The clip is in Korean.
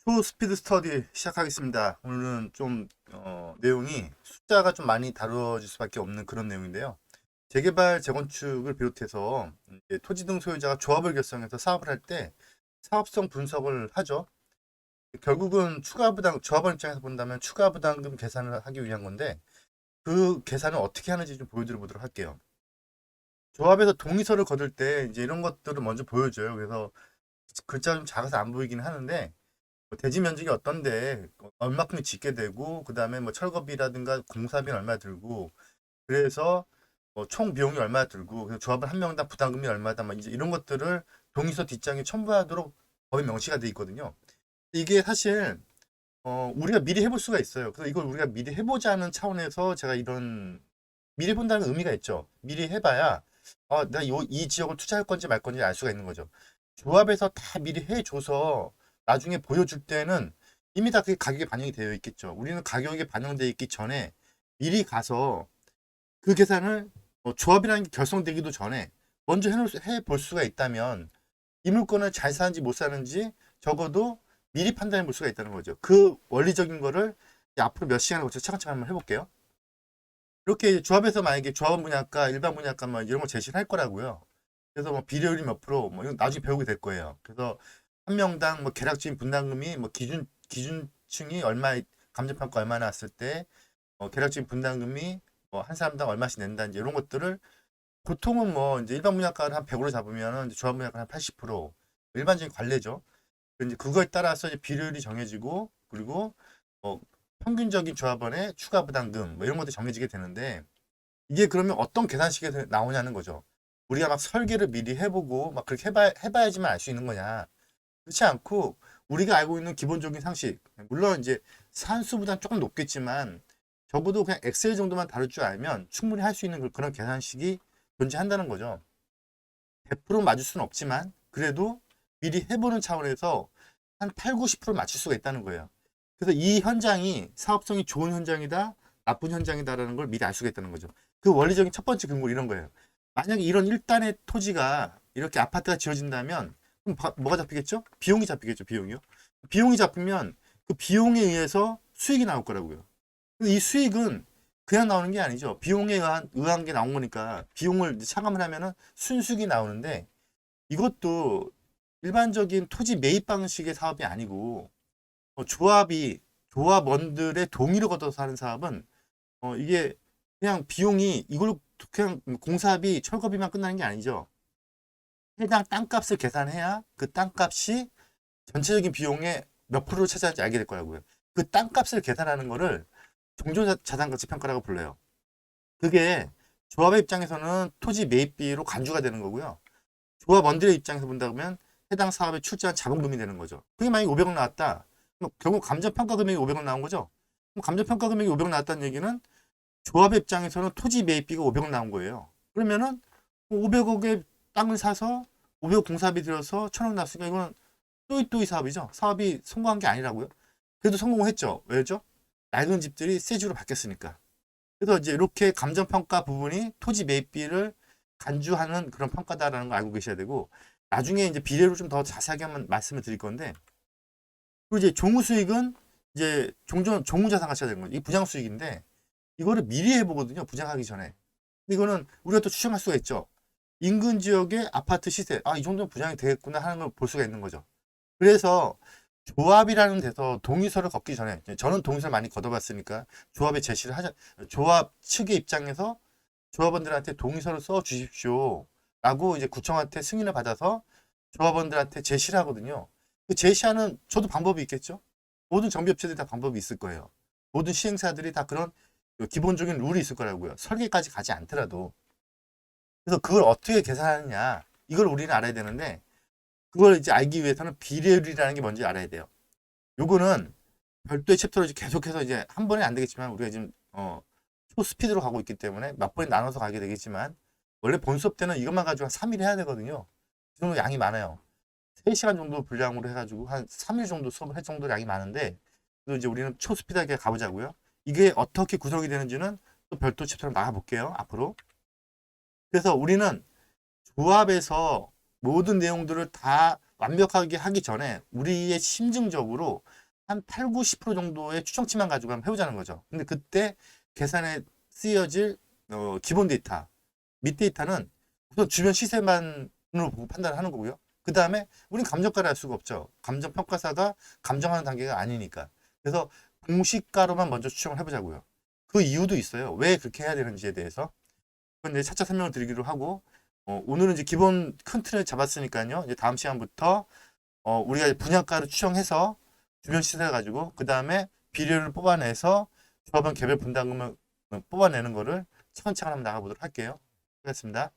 초스피드 스터디 시작하겠습니다. 오늘은 좀 내용이 숫자가 좀 많이 다뤄질 수밖에 없는 그런 내용인데요. 재개발, 재건축을 비롯해서 이제 토지 등 소유자가 조합을 결성해서 사업을 할 때 사업성 분석을 하죠. 결국은 추가 부담, 조합원 입장에서 본다면 추가 부담금 계산을 하기 위한 건데 그 계산을 어떻게 하는지 좀 보여드려 보도록 할게요. 조합에서 동의서를 거둘 때 이제 이런 것들을 먼저 보여줘요. 그래서 글자가 좀 작아서 안 보이긴 하는데 뭐 대지 면적이 어떤데 얼마큼 짓게 되고 그다음에 뭐 철거비라든가 공사비는 얼마 들고 그래서 뭐총 비용이 얼마 들고 그래서 조합원 한 명당 부담금이 얼마다 막 이제 이런 것들을 동의서 뒷장에 첨부하도록 법에 명시가 돼 있거든요. 이게 사실 우리가 미리 해볼 수가 있어요. 그래서 이걸 우리가 미리 해보자는 차원에서 제가 이런 미리 해본다는 의미가 있죠. 미리 해봐야 내가 이 지역을 투자할 건지 말 건지 알 수가 있는 거죠. 조합에서 다 미리 해줘서 나중에 보여줄 때는 이미 다 그게 가격에 반영이 되어 있겠죠. 우리는 가격에 반영되어 있기 전에 미리 가서 그 계산을 조합이라는 게 결성되기도 전에 먼저 해볼 수가 있다면 이 물건을 잘 사는지 못 사는지 적어도 미리 판단해 볼 수가 있다는 거죠. 그 원리적인 거를 앞으로 몇 시간을 거쳐 차근차근 한번 해볼게요. 이렇게 조합에서 만약에 조합원 분양가, 일반 분양가 뭐 이런 거 제시를 할 거라고요. 그래서 뭐 비료율이 몇 프로, 뭐 이건 나중에 배우게 될 거예요. 그래서 한 명당 뭐 계략적인 분담금이 뭐 기준층이 감정평가 얼마 나왔을 때 계략적인 분담금이 뭐 한 사람당 얼마씩 낸다든지 이런 것들을 보통은 뭐 이제 일반 분양가를 한 100으로 잡으면 이제 조합 분양가 한 80% 일반적인 관례죠. 이제 그거에 따라서 이제 비료율이 정해지고 그리고 뭐 평균적인 조합원의 추가 부담금 뭐 이런 것들이 정해지게 되는데 이게 그러면 어떤 계산식에서 나오냐는 거죠. 우리가 막 설계를 미리 해보고 막 그렇게 해봐야지만 알 수 있는 거냐. 그렇지 않고 우리가 알고 있는 기본적인 상식. 물론 이제 산수보다는 조금 높겠지만 적어도 그냥 엑셀 정도만 다룰 줄 알면 충분히 할 수 있는 그런 계산식이 존재한다는 거죠. 100% 맞을 수는 없지만 그래도 미리 해보는 차원에서 한 8, 90% 맞출 수가 있다는 거예요. 그래서 이 현장이 사업성이 좋은 현장이다, 나쁜 현장이다라는 걸 미리 알 수가 있다는 거죠. 그 원리적인 첫 번째 근거는 이런 거예요. 만약에 이런 1단의 토지가 이렇게 아파트가 지어진다면 그럼 뭐가 잡히겠죠? 비용이 잡히겠죠, 비용이요. 비용이 잡히면 그 비용에 의해서 수익이 나올 거라고요. 근데 이 수익은 그냥 나오는 게 아니죠. 비용에 의한 게 나온 거니까 비용을 차감을 하면은 순수익이 나오는데 이것도 일반적인 토지 매입 방식의 사업이 아니고 조합원들의 동의를 거둬서 하는 사업은 이게 그냥 비용이 이걸로 그냥 공사비, 철거비만 끝나는 게 아니죠. 해당 땅값을 계산해야 그 땅값이 전체적인 비용의 몇 프로를 차지하는지 알게 될 거라고요. 그 땅값을 계산하는 거를 종조자산가치 평가라고 불러요. 그게 조합의 입장에서는 토지 매입비로 간주가 되는 거고요. 조합원들의 입장에서 본다 그러면 해당 사업에 출자한 자본금이 되는 거죠. 그게 만약에 500억 나왔다. 그럼 결국 감정평가 금액이 500억 나온 거죠. 그럼 감정평가 금액이 500억 나왔다는 얘기는 조합의 입장에서는 토지 매입비가 500억 나온 거예요. 그러면은 500억의 땅을 사서 500억 공사비 들여서 1000억 나왔으니까 이건 또이또이 사업이죠. 사업이 성공한 게 아니라고요. 그래도 성공을 했죠. 왜죠? 낡은 집들이 새 집으로 바뀌었으니까. 그래서 이제 이렇게 감정평가 부분이 토지 매입비를 간주하는 그런 평가다라는 걸 알고 계셔야 되고 나중에 이제 비례로 좀 더 자세하게 한번 말씀을 드릴 건데 그리고 이제 종후수익은 이제 종후자산가치가 되는 거죠. 이게 부장수익인데 이거를 미리 해보거든요. 부장하기 전에. 근데 이거는 우리가 또 추정할 수가 있죠. 인근 지역의 아파트 시세, 이 정도면 부장이 되겠구나 하는 걸 볼 수가 있는 거죠. 그래서 조합이라는 데서 동의서를 걷기 전에 저는 동의서를 많이 걷어봤으니까 조합에 제시를 하자. 조합 측의 입장에서 조합원들한테 동의서를 써 주십시오. 라고 이제 구청한테 승인을 받아서 조합원들한테 제시를 하거든요. 그 제시하는 저도 방법이 있겠죠. 모든 정비업체들이 다 방법이 있을 거예요. 모든 시행사들이 다 그런 기본적인 룰이 있을 거라고요. 설계까지 가지 않더라도. 그래서 그걸 어떻게 계산하느냐. 이걸 우리는 알아야 되는데 그걸 이제 알기 위해서는 비례율이라는 게 뭔지 알아야 돼요. 요거는 별도의 챕터로 이제 계속해서 이제 한 번에 안 되겠지만 우리가 지금 초스피드로 가고 있기 때문에 몇 번에 나눠서 가게 되겠지만 원래 본 수업 때는 이것만 가지고 한 3일 해야 되거든요. 그 정도 양이 많아요. 3시간 정도 분량으로 해가지고 한 3일 정도 수업을 할 정도로 양이 많은데 그래서 이제 우리는 초스피드하게 가보자고요. 이게 어떻게 구성이 되는지는 또 별도 챕터로 나가볼게요. 앞으로. 그래서 우리는 조합에서 모든 내용들을 다 완벽하게 하기 전에 우리의 심증적으로 한 8, 90% 정도의 추정치만 가지고 한번 해보자는 거죠. 근데 그때 계산에 쓰여질 기본 데이터, 밑 데이터는 우선 주변 시세만으로 보고 판단을 하는 거고요. 그 다음에 우린 감정가를 할 수가 없죠. 감정평가사가 감정하는 단계가 아니니까. 그래서 공시가로만 먼저 추정을 해보자고요. 그 이유도 있어요. 왜 그렇게 해야 되는지에 대해서. 그건 이제 차차 설명을 드리기로 하고, 오늘은 이제 기본 큰 틀을 잡았으니까요. 이제 다음 시간부터 우리가 분양가를 추정해서 주변 시세 가지고 그 다음에 비례를 뽑아내서 조합원 개별 분담금을 뽑아내는 거를 차근차근 한번 나가보도록 할게요. 수고하셨습니다.